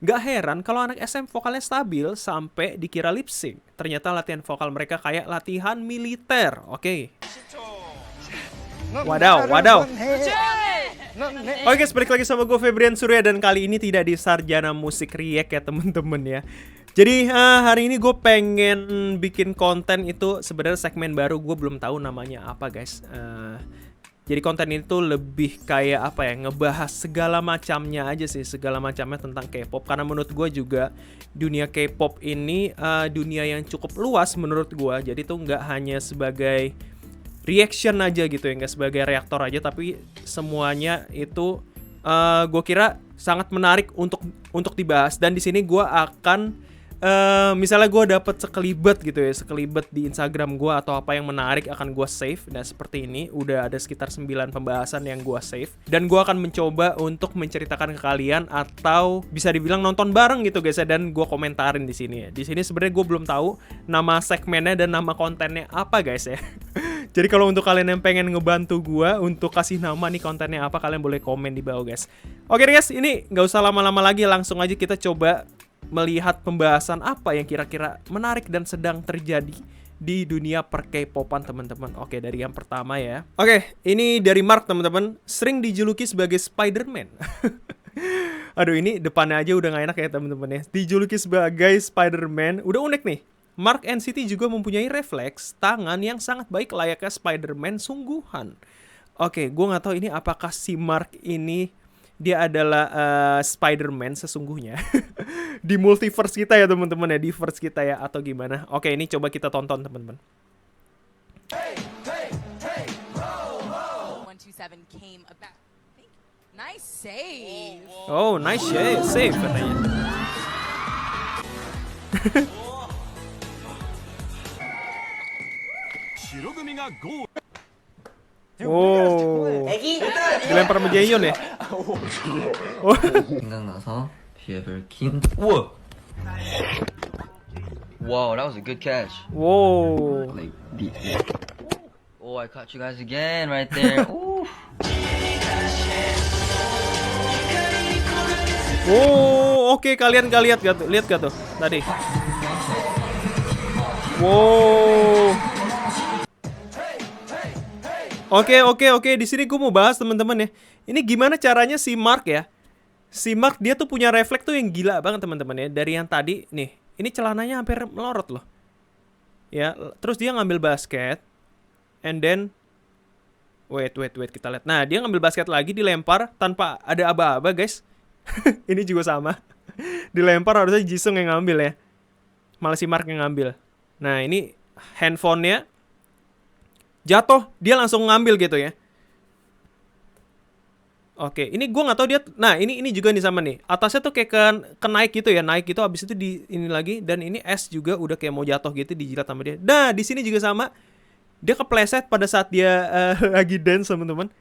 Nggak heran kalau anak SM vokalnya stabil sampai dikira lip sync. Ternyata latihan vokal mereka kayak latihan militer. Oke. Wadaw, wadaw. Oke guys, balik lagi sama gue Febrian Surya, dan kali ini tidak di Sarjana Musik React ya temen-temen ya. Jadi hari ini gue pengen bikin konten itu sebenarnya segmen baru, gue belum tahu namanya apa guys. Jadi konten itu lebih kayak apa ya, ngebahas segala macamnya aja sih, segala macamnya tentang K-pop. Karena menurut gue juga dunia K-pop ini dunia yang cukup luas menurut gue. Jadi tuh nggak hanya sebagai reaction aja gitu ya, nggak sebagai reaktor aja, tapi semuanya itu gue kira sangat menarik untuk dibahas. Dan di sini gue akan misalnya gue dapet sekelibet gitu ya, sekelibet di Instagram gue atau apa yang menarik akan gue save. Nah seperti ini, udah ada sekitar 9 pembahasan yang gue save, dan gue akan mencoba untuk menceritakan ke kalian atau bisa dibilang nonton bareng gitu guys ya, dan gue komentarin di sini ya. Di sini sebenarnya gue belum tahu nama segmennya dan nama kontennya apa guys ya. Jadi kalau untuk kalian yang pengen ngebantu gue untuk kasih nama nih kontennya apa, kalian boleh komen di bawah guys. Oke guys, ini nggak usah lama-lama lagi, langsung aja kita coba melihat pembahasan apa yang kira-kira menarik dan sedang terjadi di dunia per K-popan teman-teman. Oke, dari yang pertama ya. Oke, ini dari Mark teman-teman. Sering dijuluki sebagai Spider-Man. Aduh, ini depannya aja udah gak enak ya teman-teman ya. Dijuluki sebagai Spider-Man, udah unik nih. Mark NCT juga mempunyai refleks tangan yang sangat baik layaknya Spider-Man sungguhan. Oke, gue gak tahu ini apakah si Mark ini dia adalah Spider-Man sesungguhnya di multiverse kita ya teman-teman ya, di verse kita ya, atau gimana. Oke, ini coba kita tonton teman-teman. Nice save. Oh, nice save katanya. Oh, dilempar sama Jaehyun ya. Oh. 생각나서 비앱을 킨. 우와. Wow, that was a good catch. Wow. Like the. Oh, I caught you guys again right there. Ooh. Oh, oke, kalian gak lihat gak tuh tadi? Wow. Oke. Di sini gue mau bahas teman-teman ya. Ini gimana caranya si Mark ya? Si Mark dia tuh punya refleks tuh yang gila banget teman-teman ya. Dari yang tadi nih, ini celananya hampir melorot loh. Ya, terus dia ngambil basket, and then wait kita lihat. Nah, dia ngambil basket lagi, dilempar tanpa ada aba-aba guys. Ini juga sama. Dilempar harusnya Jisung yang ngambil ya, malah si Mark yang ngambil. Nah, ini handphonenya jatuh, dia langsung ngambil gitu ya. Oke, ini gue nggak tahu dia. Nah, ini juga nih sama nih. Atasnya tuh kayak kenaik gitu ya, naik gitu. Abis itu di ini lagi, dan ini es juga udah kayak mau jatuh gitu, dijilat sama dia. Nah, di sini juga sama. Dia kepleset pada saat dia lagi dance teman-teman.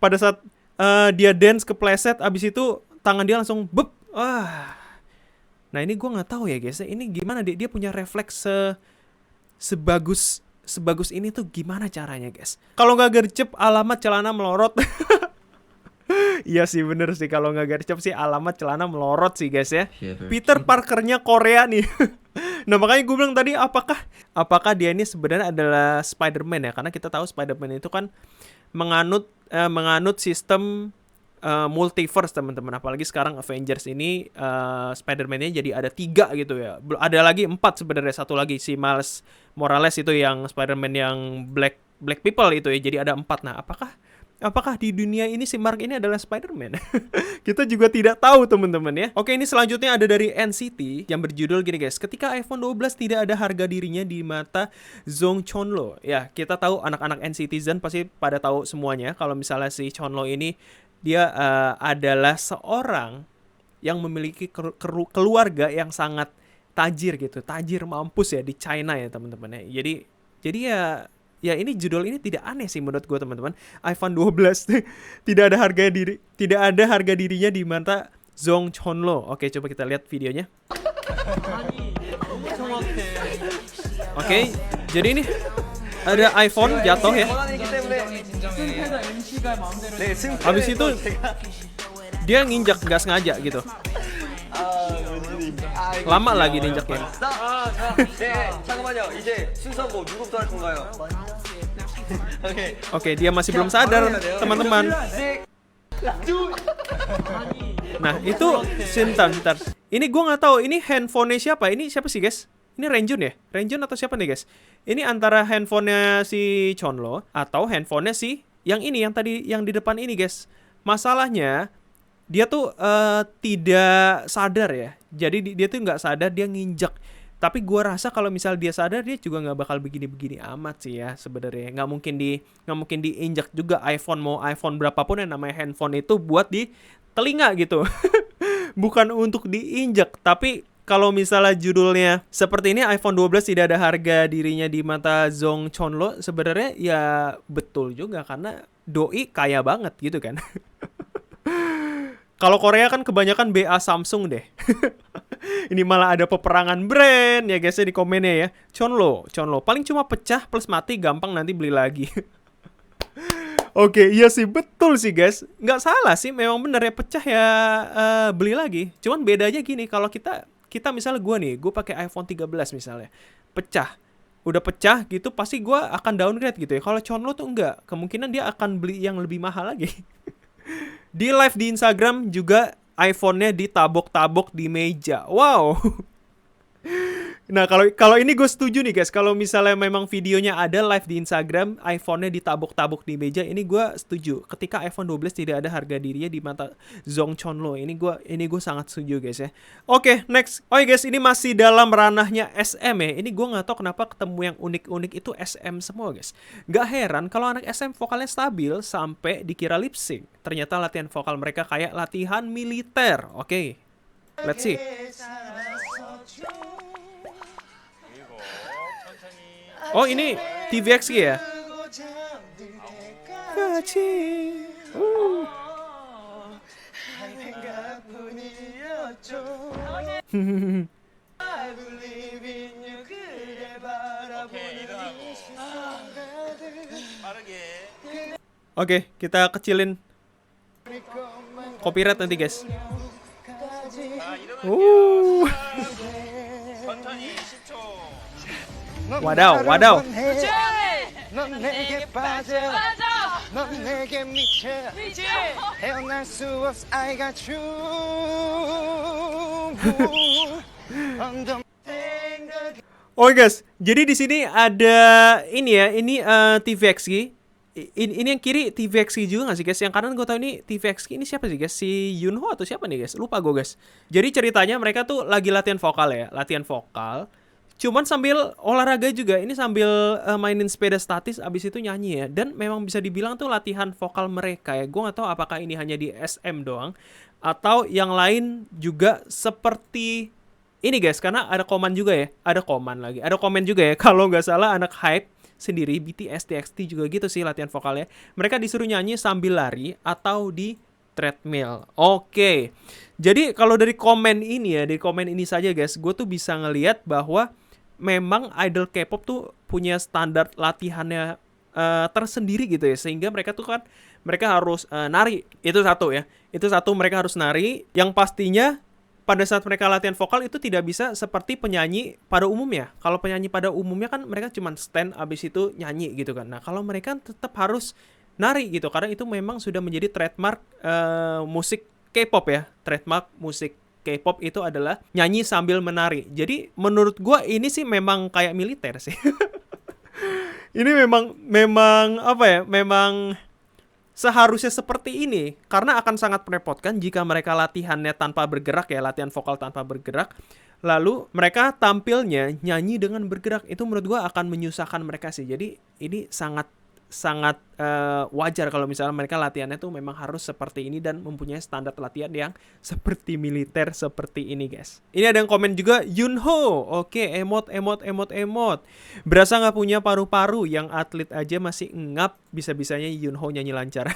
Pada saat dia dance kepleset, abis itu tangan dia langsung bep. Nah, ini gue nggak tahu ya guys. Ini gimana dia punya refleks sebagus ini tuh gimana caranya guys? Kalau nggak gercep alamat celana melorot. Iya sih, bener sih, kalau nggak gercep sih alamat celana melorot sih guys ya. Peter Parkernya Korea nih. Nah makanya gue bilang tadi, apakah dia ini sebenarnya adalah Spider-Man ya? Karena kita tahu Spider-Man itu kan menganut sistem multiverse teman-teman. Apalagi sekarang Avengers ini Spider-Man-nya jadi ada 3 gitu ya. Ada lagi 4 sebenarnya, satu lagi si Miles Morales itu yang Spider-Man yang Black People itu ya. Jadi ada 4. Nah, apakah di dunia ini si Mark ini adalah Spider-Man? Kita juga tidak tahu teman-teman ya. Oke, ini selanjutnya ada dari NCT yang berjudul gini guys. Ketika iPhone 12 tidak ada harga dirinya di mata Jong Chonlo. Ya, kita tahu anak-anak NCTzen pasti pada tahu semuanya kalau misalnya si Chonlo ini dia adalah seorang yang memiliki keluarga yang sangat tajir gitu, tajir mampus ya di China ya teman-teman ya. Jadi ya ini judul ini tidak aneh sih menurut gue teman-teman. iPhone 12 tidak ada harga dirinya di mata Jong Chonlo. Oke, coba kita lihat videonya. Oke, jadi ini ada iPhone jatuh ya. Habis itu Dia nginjak nggak sengaja gitu. Lama lagi ninjaknya. 네, 잠깐만요. 이제 순서 뭐 누구부터 할 건가요? 오케이. Oke, dia masih belum sadar, teman-teman. Nah, itu bentar. Ini gue nggak tahu. Ini handphonenya siapa? Ini siapa sih, guys? Ini Renjun ya? Renjun atau siapa nih, guys? Ini antara handphonenya si Chonlo atau handphonenya si yang ini, yang tadi, yang di depan ini, guys. Masalahnya, dia tuh tidak sadar ya. Jadi dia tuh nggak sadar, dia nginjak. Tapi gua rasa kalau misal dia sadar, dia juga nggak bakal begini-begini amat sih ya sebenarnya. Nggak mungkin diinjak juga. Mau iPhone berapapun yang namanya handphone itu buat di telinga gitu. Bukan untuk diinjak. Tapi kalau misalnya judulnya seperti ini, iPhone 12 tidak ada harga dirinya di mata Zong Chonlo, sebenarnya ya betul juga karena doi kaya banget gitu kan. Kalau Korea kan kebanyakan BA Samsung deh. Ini malah ada peperangan brand ya guys ya di komennya ya. Chonlo paling cuma pecah plus mati, gampang nanti beli lagi. Oke, iya sih, betul sih guys. Nggak salah sih, memang bener ya, pecah ya beli lagi. Cuman bedanya gini, kalau kita misalnya gue pakai iPhone 13 misalnya, pecah. Udah pecah gitu, pasti gue akan downgrade gitu ya. Kalau Chonlo tuh enggak, kemungkinan dia akan beli yang lebih mahal lagi. Di live di Instagram juga iPhone-nya ditabok-tabok di meja. Wow. Nah, kalau ini gue setuju nih guys. Kalau misalnya memang videonya ada live di Instagram, iPhone-nya ditabok-tabok di meja, ini gue setuju. Ketika iPhone 12 tidak ada harga dirinya di mata Zong Chonlo, ini gue sangat setuju guys ya. Oke, next. Oke guys, ini masih dalam ranahnya SM ya. Ini gue nggak tahu kenapa ketemu yang unik-unik itu SM semua guys. Nggak heran kalau anak SM vokalnya stabil sampai dikira lip sync. Ternyata latihan vokal mereka kayak latihan militer. Oke, let's see. Oh, ini TVXQ ya? Oke, kita kecilin copyright nanti guys. Wadaw. 넌 내게 빠져 넌 내게 미쳐 헤어날 수 없어 I got you Oh guys, jadi di sini ada ini ya, ini TVXQ. Ini yang kiri TVXQ juga nggak sih guys? Yang kanan gue tahu ini TVXQ. Ini siapa sih guys? Si Yunho atau siapa nih guys? Lupa gue guys. Jadi ceritanya mereka tuh lagi latihan vokal ya, latihan vokal. Cuman sambil olahraga juga, ini sambil mainin sepeda statis, abis itu nyanyi ya. Dan memang bisa dibilang tuh latihan vokal mereka ya. Gue gak tahu apakah ini hanya di SM doang atau yang lain juga seperti ini guys. Karena ada komen juga ya, ada komen juga ya. Kalau nggak salah anak Hype sendiri, BTS, TXT juga gitu sih latihan vokalnya. Mereka disuruh nyanyi sambil lari atau di treadmill. Oke. Jadi kalau dari komen ini ya, dari komen ini saja guys, gue tuh bisa ngelihat bahwa memang idol K-pop tuh punya standar latihannya tersendiri gitu ya, sehingga mereka tuh kan mereka harus nari, itu satu ya, mereka harus nari, yang pastinya pada saat mereka latihan vokal itu tidak bisa seperti penyanyi pada umumnya. Kalau penyanyi pada umumnya kan mereka cuma stand abis itu nyanyi gitu kan. Nah kalau mereka tetap harus nari gitu, karena itu memang sudah menjadi trademark musik K-pop ya, trademark musik K-pop itu adalah nyanyi sambil menari. Jadi menurut gua ini sih memang kayak militer sih. Ini memang apa ya? Memang seharusnya seperti ini, karena akan sangat merepotkan jika mereka latihannya tanpa bergerak ya, latihan vokal tanpa bergerak. Lalu mereka tampilnya nyanyi dengan bergerak. Itu menurut gua akan menyusahkan mereka sih. Jadi ini sangat wajar kalau misalnya mereka latihannya tuh memang harus seperti ini dan mempunyai standar latihan yang seperti militer seperti ini guys. Ini ada yang komen juga, Yunho, oke, emot. Berasa nggak punya paru-paru, yang atlet aja masih ngap, bisa-bisanya Yunho nyanyi lancar.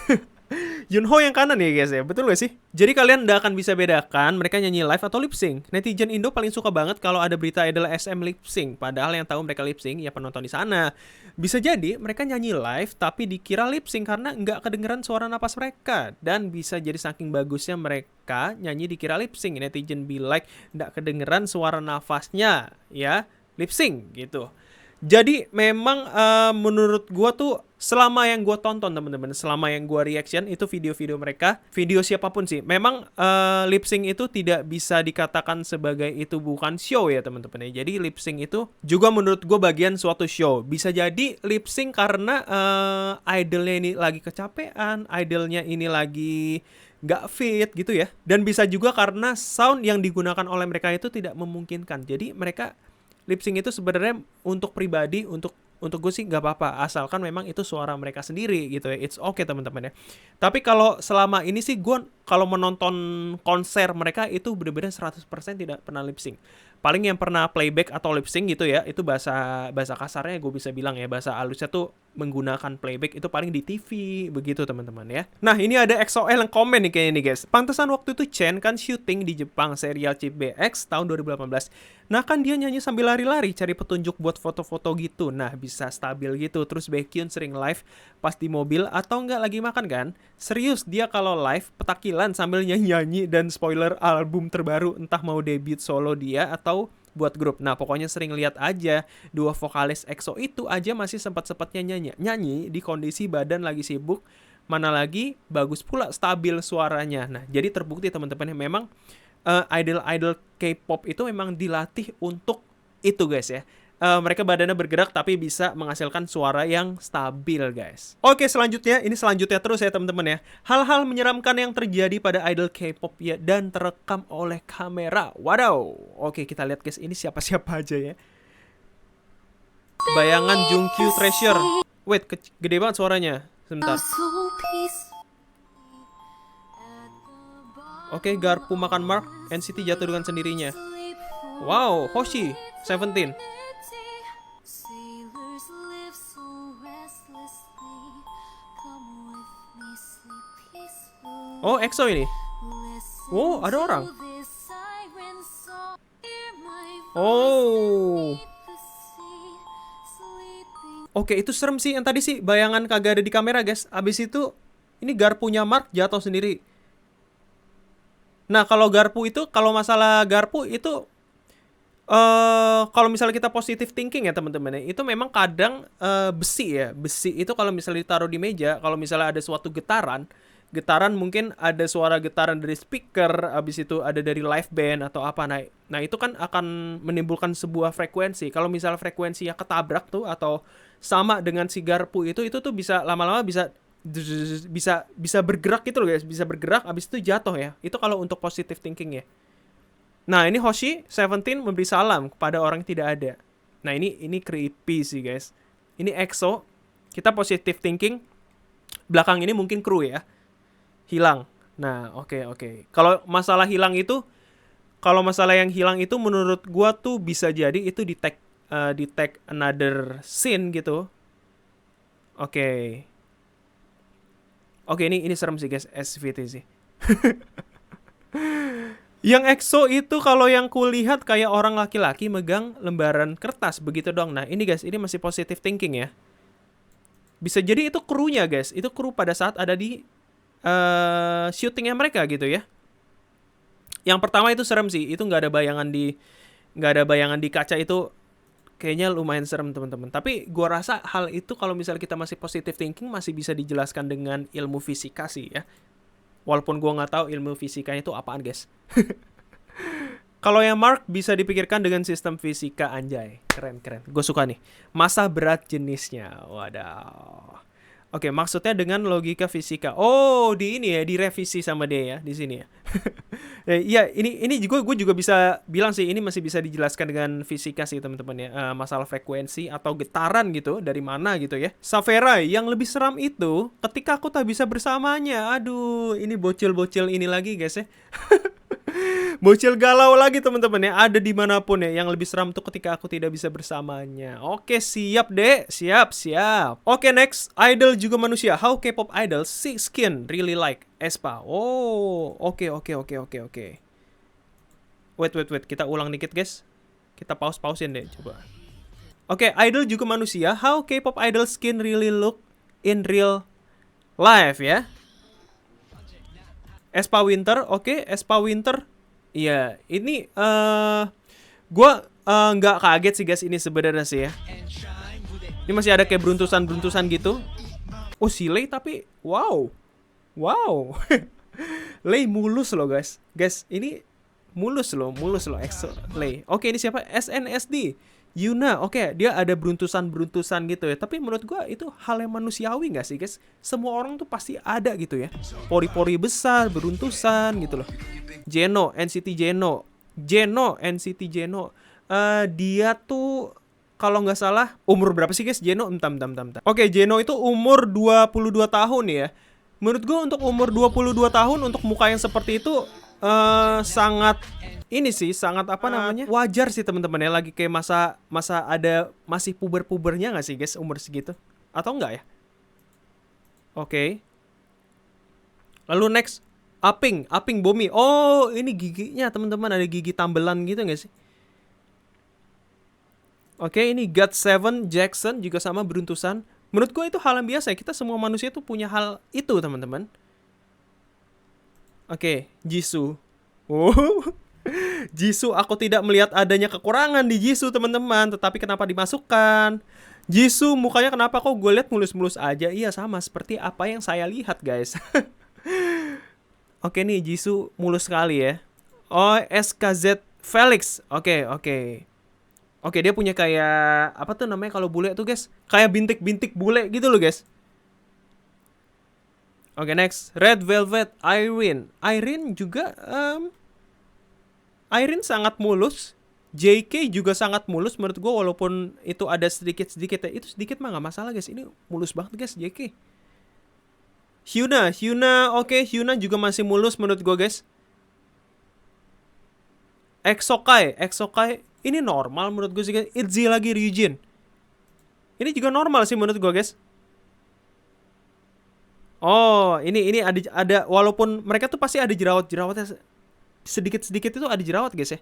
Yunho yang kanan ya guys ya, betul gak sih? Jadi kalian nggak akan bisa bedakan mereka nyanyi live atau lip sync. Netizen Indo paling suka banget kalau ada berita idol SM lip sync, padahal yang tahu mereka lip sync ya penonton di sana. Bisa jadi mereka nyanyi live tapi dikira lip sync karena nggak kedengeran suara napas mereka, dan bisa jadi saking bagusnya mereka nyanyi dikira lip sync. Netizen be like nggak kedengeran suara nafasnya ya, lip sync gitu. Jadi memang menurut gua tuh selama yang gua tonton teman-teman, selama yang gua reaction itu video-video mereka, video siapapun sih, memang lip sync itu tidak bisa dikatakan sebagai itu bukan show ya teman-teman ya. Jadi lip sync itu juga menurut gua bagian suatu show. Bisa jadi lip sync karena idolnya ini lagi kecapean, idolnya ini lagi nggak fit gitu ya. Dan bisa juga karena sound yang digunakan oleh mereka itu tidak memungkinkan. Jadi mereka lip sync itu sebenarnya untuk pribadi, untuk gue sih nggak apa-apa, asalkan memang itu suara mereka sendiri gitu ya. It's okay teman-teman ya. Tapi kalau selama ini sih gue kalau menonton konser mereka itu benar-benar 100% tidak pernah lip sync. Paling yang pernah playback atau lip sync gitu ya, itu bahasa kasarnya gue bisa bilang ya, bahasa halusnya tuh menggunakan playback itu paling di TV begitu teman-teman ya. Nah ini ada XOL yang komen nih kayaknya nih guys. Pantesan waktu itu Chen kan syuting di Jepang serial Chip BX tahun 2018. Nah kan dia nyanyi sambil lari-lari cari petunjuk buat foto-foto gitu. Nah bisa stabil gitu. Terus Baekhyun sering live pas di mobil atau nggak lagi makan kan. Serius dia kalau live petakilan sambil nyanyi-nyanyi dan spoiler album terbaru, entah mau debut solo dia atau buat grup. Nah pokoknya sering lihat aja dua vokalis EXO itu aja masih sempat-sempatnya nyanyi di kondisi badan lagi sibuk, mana lagi bagus pula stabil suaranya. Nah jadi terbukti teman-teman memang idol-idol K-pop itu memang dilatih untuk itu guys ya. Mereka badannya bergerak tapi bisa menghasilkan suara yang stabil guys. Oke selanjutnya, ini selanjutnya terus ya teman-teman ya. Hal-hal menyeramkan yang terjadi pada idol K-pop ya dan terekam oleh kamera. Wadaw. Oke kita lihat guys, ini siapa-siapa aja ya. Bayangan Jungkyu Treasure. Wait, gede banget suaranya. Sebentar. Oke, Garpu makan Mark, NCT jatuh dengan sendirinya. Wow, Hoshi, Seventeen. Oh, EXO ini. Oh, ada orang. Oh. Oke, itu serem sih. Yang tadi sih bayangan kagak ada di kamera, guys. Abis itu, ini Garpunya Mark jatuh sendiri. Nah, kalau Garpu itu, kalau masalah Garpu itu, kalau misalnya kita positive thinking ya teman-teman ya, itu memang kadang besi ya. Besi itu kalau misalnya ditaruh di meja, kalau misalnya ada suatu getaran mungkin ada suara getaran dari speaker, habis itu ada dari live band atau apa. Nah itu kan akan menimbulkan sebuah frekuensi. Kalau misalnya frekuensinya ketabrak tuh atau sama dengan si Garpu itu tuh bisa lama-lama bisa bergerak gitu loh guys, bisa bergerak habis itu jatuh ya. Itu kalau untuk positive thinking ya. Nah, ini Hoshi Seventeen memberi salam kepada orang yang tidak ada. Nah, ini creepy sih guys. Ini EXO. Kita positive thinking. Belakang ini mungkin kru ya. Hilang. Nah, oke. Kalau masalah hilang itu, kalau masalah yang hilang itu menurut gua tuh bisa jadi itu di tag another scene gitu. Oke, ini serem sih guys, SVT sih. Yang EXO itu kalau yang kulihat kayak orang laki-laki megang lembaran kertas begitu dong. Nah, ini guys, ini masih positive thinking ya. Bisa jadi itu krunya guys, itu kru pada saat ada di syutingnya mereka gitu ya. Yang pertama itu serem sih, itu nggak ada bayangan di kaca itu kayaknya lumayan serem teman-teman. Tapi gua rasa hal itu kalau misalnya kita masih positive thinking masih bisa dijelaskan dengan ilmu fisika sih ya. Walaupun gua nggak tahu ilmu fisikanya itu apaan guys. Kalau yang Mark bisa dipikirkan dengan sistem fisika, anjay. Keren. Gue suka nih. Massa berat jenisnya. Waduh. Oke, maksudnya dengan logika fisika. Oh, di ini ya, direvisi sama dia ya, di sini ya. Iya, ini juga gue juga bisa bilang sih, ini masih bisa dijelaskan dengan fisika sih teman-teman ya. Masalah frekuensi atau getaran gitu, dari mana gitu ya. Saverai, yang lebih seram itu ketika aku tak bisa bersamanya. Aduh, ini bocil-bocil ini lagi guys ya. Bocil galau lagi teman-teman ya. Ada dimanapun ya. Yang lebih seram tuh ketika aku tidak bisa bersamanya. Oke, siap deh. Siap. Oke, next. Idol juga manusia. How K-pop idol Skin really like aespa. Oh, oke. Wait. Kita ulang dikit guys. Kita pausin deh coba. Oke, idol juga manusia. How K-pop idol Skin really look in real life ya. aespa Winter. Oke, aespa Winter. Iya, ini gua nggak kaget sih guys ini sebenarnya sih ya. Ini masih ada kayak beruntusan gitu. Oh, si Lei tapi wow. Lei mulus loh guys. Guys, ini mulus loh EXO Lei. Oke, ini siapa? SNSD Yuna. Oke, dia ada beruntusan gitu ya. Tapi menurut gua itu hal yang manusiawi nggak sih guys? Semua orang tuh pasti ada gitu ya. Pori-pori besar, beruntusan gitu loh. NCT NCT Jeno. Dia tuh kalau nggak salah umur berapa sih guys Jeno? Entam. Oke, Jeno itu umur 22 tahun ya. Menurut gua untuk umur 22 tahun untuk muka yang seperti itu sangat ini sih sangat apa namanya wajar sih teman-teman ya, lagi kayak masa ada masih pubernya nggak sih guys umur segitu atau enggak ya? Oke. Lalu next Aping Bomi. Oh, ini giginya teman-teman, ada gigi tambelan gitu nggak sih? Oke, ini GOT7 Jackson juga sama beruntusan. Menurut gue itu hal yang biasa ya. Kita semua manusia tuh punya hal itu teman-teman. Oke, Jisoo. Oh, Jisoo, aku tidak melihat adanya kekurangan di Jisoo teman-teman. Tetapi kenapa dimasukkan? Jisoo mukanya kenapa kok gue lihat mulus-mulus aja? Iya, sama seperti apa yang saya lihat guys. Oke nih, Jisoo mulus sekali ya. Oh, SKZ Felix. Oke, dia punya kayak apa tuh namanya kalau bule tuh guys? Kayak bintik-bintik bule gitu loh guys. Oke, next. Red Velvet Irene juga Irene sangat mulus. JK juga sangat mulus menurut gue, walaupun itu ada sedikit-sedikit ya. Itu sedikit mah gak masalah guys. Ini mulus banget guys JK. Hyuna, oke, Hyuna juga masih mulus menurut gue guys. Exokai, ini normal menurut gue sih guys. Itzy lagi Ryujin. Ini juga normal sih menurut gue guys. Oh, ini ada walaupun mereka tuh pasti ada jerawatnya sedikit-sedikit itu ada jerawat guys ya.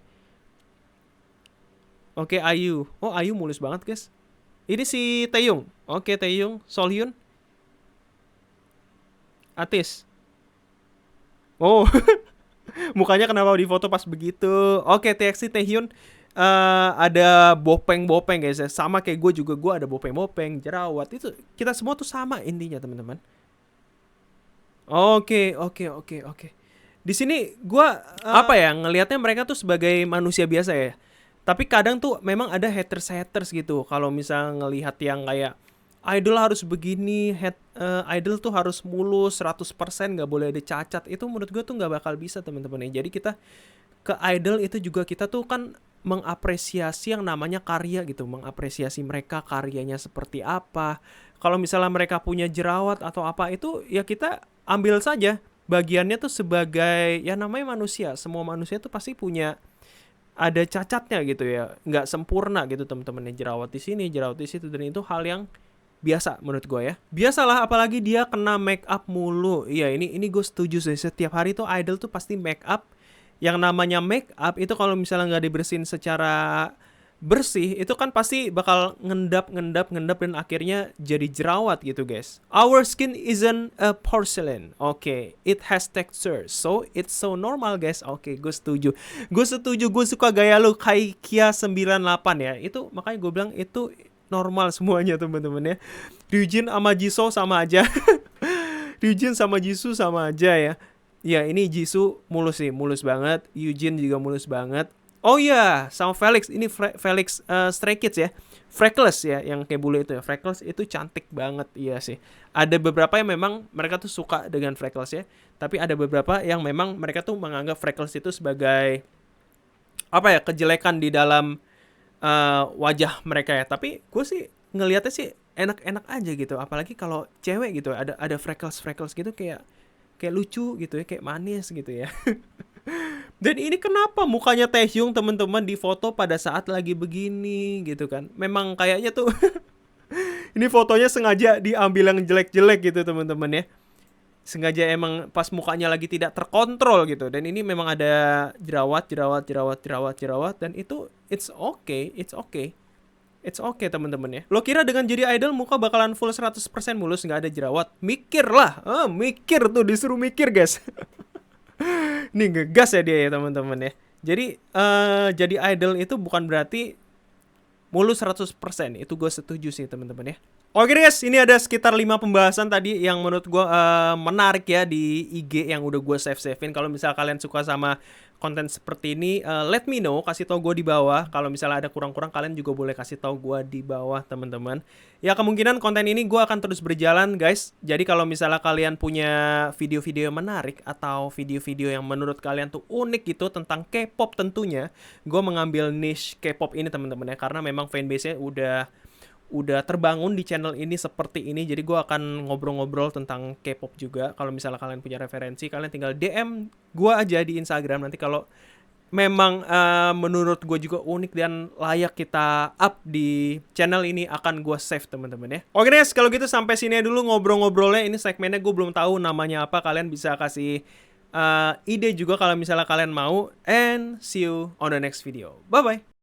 Oke, Ayu. Oh, Ayu mulus banget guys. Ini si Taeyong. Oke, Taeyong, Solhyun. Atis. Oh, mukanya kenapa di foto pas begitu? Oke, TXT Taehyun ada bopeng guys ya. Sama kayak gue juga, gue ada bopeng jerawat. Itu kita semua tuh sama intinya teman-teman. Oke. Di sini gue apa ya ngelihatnya mereka tuh sebagai manusia biasa ya. Tapi kadang tuh memang ada haters gitu. Kalau misalnya ngelihat yang kayak idol harus begini, idol tuh harus mulus 100%, nggak boleh ada cacat. Itu menurut gue tuh nggak bakal bisa teman-teman ya. Jadi kita ke idol itu juga kita tuh kan mengapresiasi yang namanya karya gitu, mengapresiasi mereka karyanya seperti apa. Kalau misalnya mereka punya jerawat atau apa itu ya kita ambil saja bagiannya tuh sebagai ya namanya manusia. Semua manusia tuh pasti punya ada cacatnya gitu ya, nggak sempurna gitu teman-teman. Jerawat di sini, jerawat di situ, dan itu hal yang biasa menurut gue ya. Biasalah, apalagi dia kena make up mulu. Iya, ini gue setuju sih. Setiap hari tuh idol tuh pasti make up. Yang namanya make up itu kalau misalnya nggak dibersihin secara bersih, itu kan pasti bakal ngendap dan akhirnya jadi jerawat gitu guys. Our skin isn't a porcelain. Oke, it has texture, so it's so normal guys. Oke, gue setuju. Gue suka gaya lu Kaikia 98 ya. Itu makanya gue bilang itu normal semuanya teman-teman ya. Ryujin sama Jisoo sama aja. Ryujin sama Jisoo sama aja ya. Ya, ini Jisoo mulus sih, mulus banget. Yujin juga mulus banget. Oh iya, sama Felix. Ini Felix Stray Kids ya. Freckles ya, yang kayak bule itu ya. Freckles itu cantik banget, iya sih. Ada beberapa yang memang mereka tuh suka dengan Freckles ya. Tapi ada beberapa yang memang mereka tuh menganggap Freckles itu sebagai apa ya, kejelekan di dalam wajah mereka ya. Tapi gue sih ngelihatnya sih enak-enak aja gitu. Apalagi kalau cewek gitu, ada freckles gitu kayak lucu gitu ya, kayak manis gitu ya. Dan ini kenapa mukanya Taehyung teman-teman di foto pada saat lagi begini gitu kan. Memang kayaknya tuh ini fotonya sengaja diambil yang jelek-jelek gitu teman-teman ya. Sengaja emang pas mukanya lagi tidak terkontrol gitu. Dan ini memang ada jerawat dan itu it's okay. It's okay teman-teman ya. Lo kira dengan jadi idol muka bakalan full 100% mulus nggak ada jerawat? Mikir lah. Mikir tuh, disuruh mikir guys. Nih ngegas ya dia ya teman-teman ya. Jadi jadi idol itu bukan berarti mulus 100%. Itu gue setuju sih teman-teman ya. Oke guys, ini ada sekitar 5 pembahasan tadi yang menurut gue menarik ya di IG yang udah gue save-savein. Kalau misal kalian suka sama konten seperti ini, let me know, kasih tau gue di bawah. Kalau misalnya ada kurang-kurang, kalian juga boleh kasih tau gue di bawah teman-teman. Ya kemungkinan konten ini gue akan terus berjalan guys. Jadi kalau misalnya kalian punya video-video yang menarik atau video-video yang menurut kalian tuh unik gitu tentang K-pop tentunya, gue mengambil niche K-pop ini teman-teman ya, karena memang fanbase-nya udah terbangun di channel ini seperti ini. Jadi gue akan ngobrol-ngobrol tentang K-pop juga. Kalau misalnya kalian punya referensi, kalian tinggal DM gue aja di Instagram. Nanti kalau memang menurut gue juga unik dan layak kita up di channel ini, akan gue save teman-teman ya. Oke guys, kalau gitu sampai sini dulu ngobrol-ngobrolnya. Ini segmennya gue belum tahu namanya apa. Kalian bisa kasih ide juga kalau misalnya kalian mau. And see you on the next video. Bye-bye.